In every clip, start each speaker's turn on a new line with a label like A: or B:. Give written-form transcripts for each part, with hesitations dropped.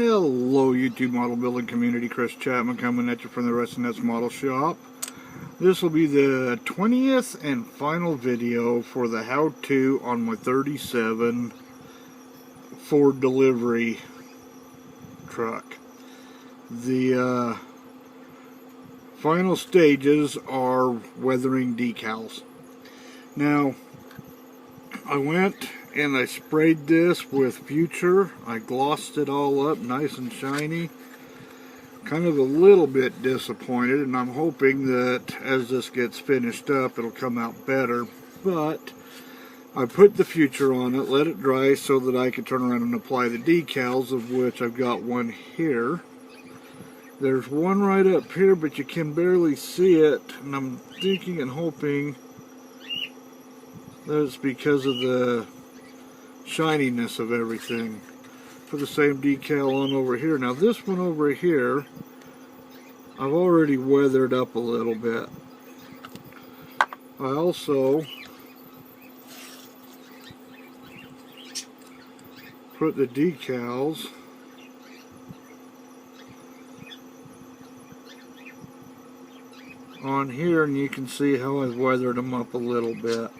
A: Hello YouTube model building community, Chris Chapman coming at you from the Rest Nets Model Shop. This will be the 20th and final video for the how-to on my 37 Ford delivery truck. The final stages are weathering decals. Now, I went and I sprayed this with Future. I glossed it all up nice and shiny. Kind of a little bit disappointed, and I'm hoping that as this gets finished up it'll come out better. But I put the Future on it, let it dry so that I could turn around and apply the decals, of which I've got one here. There's one right up here, but you can barely see it, and I'm thinking and hoping that it's because of the shininess of everything. Put the same decal on over here. Now this one over here, I've already weathered up a little bit. I also put the decals on here, and you can see how I've weathered them up a little bit.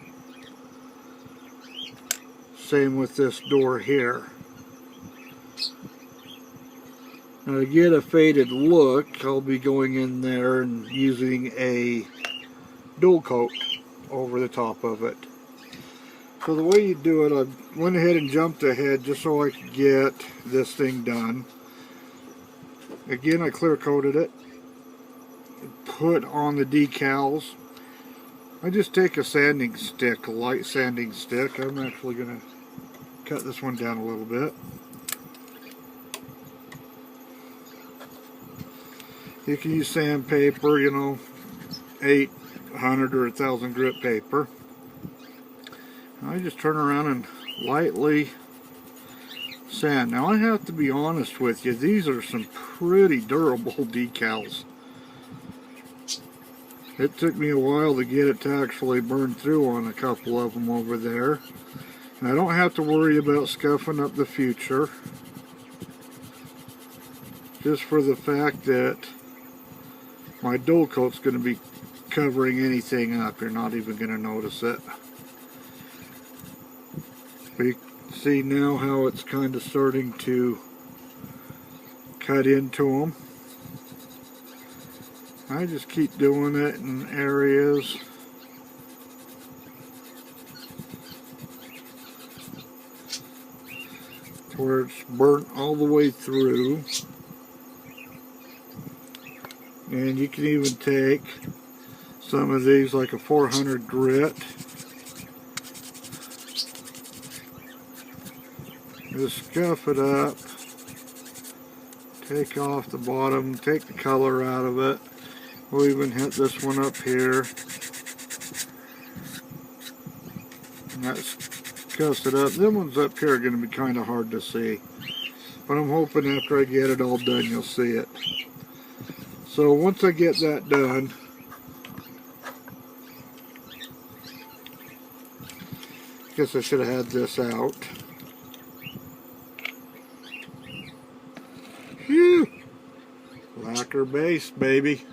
A: Same with this door here. Now to get a faded look, I'll be going in there and using a dual coat over the top of it. So the way you do it, I went ahead and jumped ahead just so I could get this thing done. Again, I clear coated it, put on the decals. I just take a sanding stick, a light sanding stick. I'm actually going to cut this one down a little bit. You can use sandpaper, 800 or 1000 grit paper. I just turn around and lightly sand. Now I have to be honest with you, these are some pretty durable decals. It took me a while to get it to actually burn through on a couple of them over there. And I don't have to worry about scuffing up the Future, just for the fact that my dual coat's going to be covering anything up. You're not even going to notice it. But you can see now how it's kind of starting to cut into them. I just keep doing it in areas where it's burnt all the way through. And you can even take some of these, like a 400 grit, just scuff it up, take off the bottom, take the color out of it. We'll even hit this one up here, and that scuffs it up. Them ones up here are going to be kind of hard to see, but I'm hoping after I get it all done you'll see it. So once I get that done, I guess I should have had this out. Phew! Lacquer base, baby.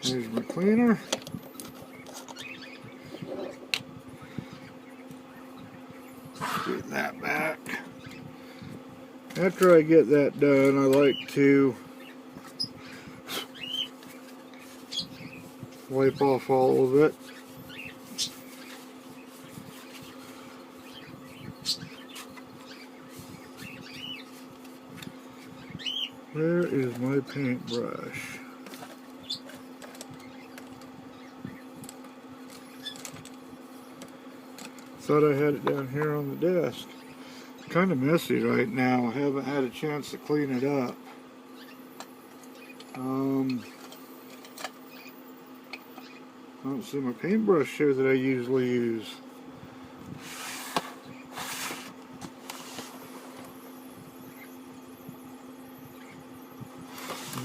A: Here's my cleaner. Get that back. After I get that done, I like to wipe off all of it. Where is my paintbrush? Thought I had it down here on the desk. Kind of messy right now. I haven't had a chance to clean it up. I don't see my paintbrush here that I usually use.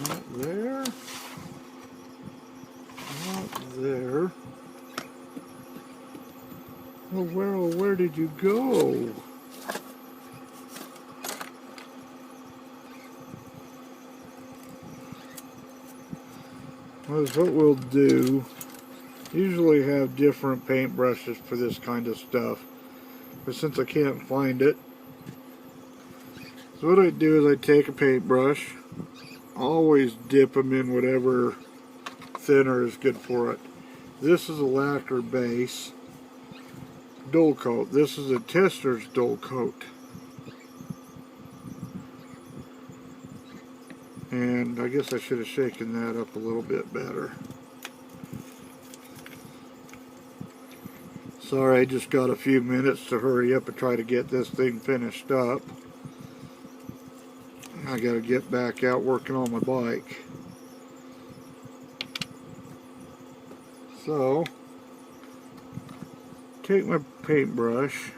A: Not there. Not there. Oh, where did you go? is what we'll do. Usually have different paint brushes for this kind of stuff, but since I can't find it, so what I do is I take a paintbrush, always dip them in whatever thinner is good for it. This is a lacquer base dull coat. This is a tester's dull coat. And I guess I should have shaken that up a little bit better. Sorry, I just got a few minutes to hurry up and try to get this thing finished up. I gotta get back out working on my bike. So, take my paintbrush,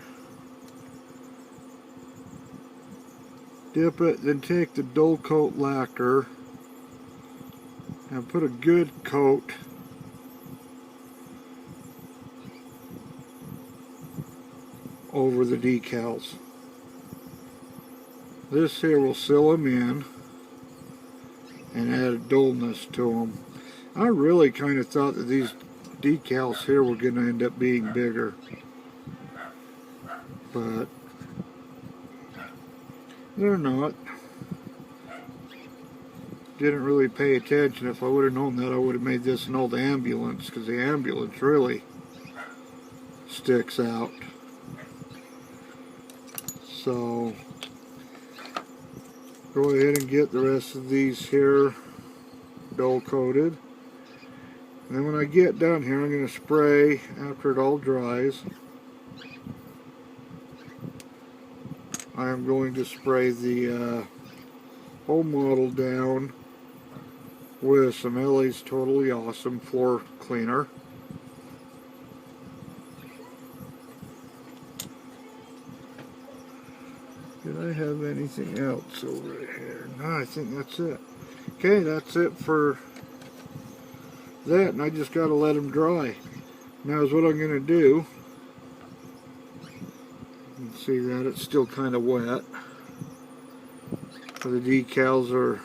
A: dip it, then take the dull coat lacquer and put a good coat over the decals. This here will seal them in and add a dullness to them. I really kind of thought that these decals here were going to end up being bigger, but they're not. Didn't really pay attention. If I would have known that, I would have made this an old ambulance, because the ambulance really sticks out. So go ahead and get the rest of these here dull coated. And then when I get done here, I'm going to spray after it all dries. I am going to spray the whole model down with some LA's Totally Awesome floor cleaner. Did I have anything else over here? No, I think that's it. Okay, that's it for that, and I just got to let them dry. Now is what I'm going to do. You can see that it's still kind of wet. The decals are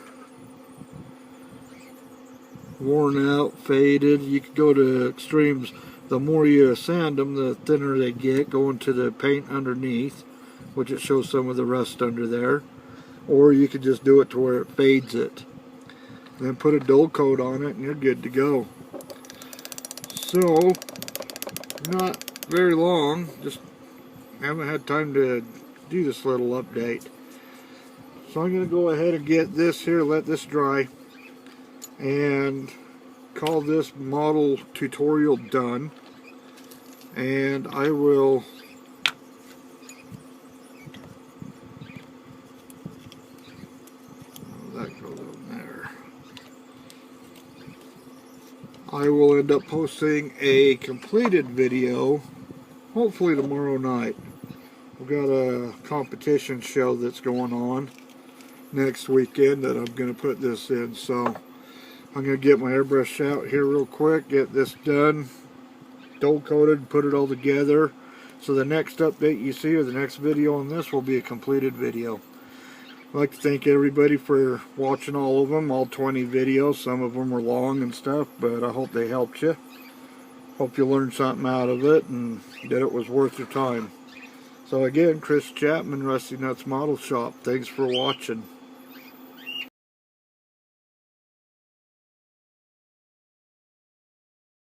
A: worn out, faded. You could go to extremes. The more you sand them, the thinner they get, going to the paint underneath, which it shows some of the rust under there. Or you could just do it to where it fades it. Then put a dull coat on it and you're good to go. So, not very long, just haven't had time to do this little update. So I'm going to go ahead and get this here, let this dry, and call this model tutorial done. And I will I will end up posting a completed video, hopefully tomorrow night. We've got a competition show that's going on next weekend that I'm going to put this in. So I'm going to get my airbrush out here real quick, get this done, dull coated, put it all together. So the next update you see, or the next video on this, will be a completed video. I'd like to thank everybody for watching all of them, all 20 videos. Some of them were long and stuff, but I hope they helped you. Hope you learned something out of it and that it was worth your time. So again, Chris Chapman, Rusty Nuts Model Shop. Thanks for watching.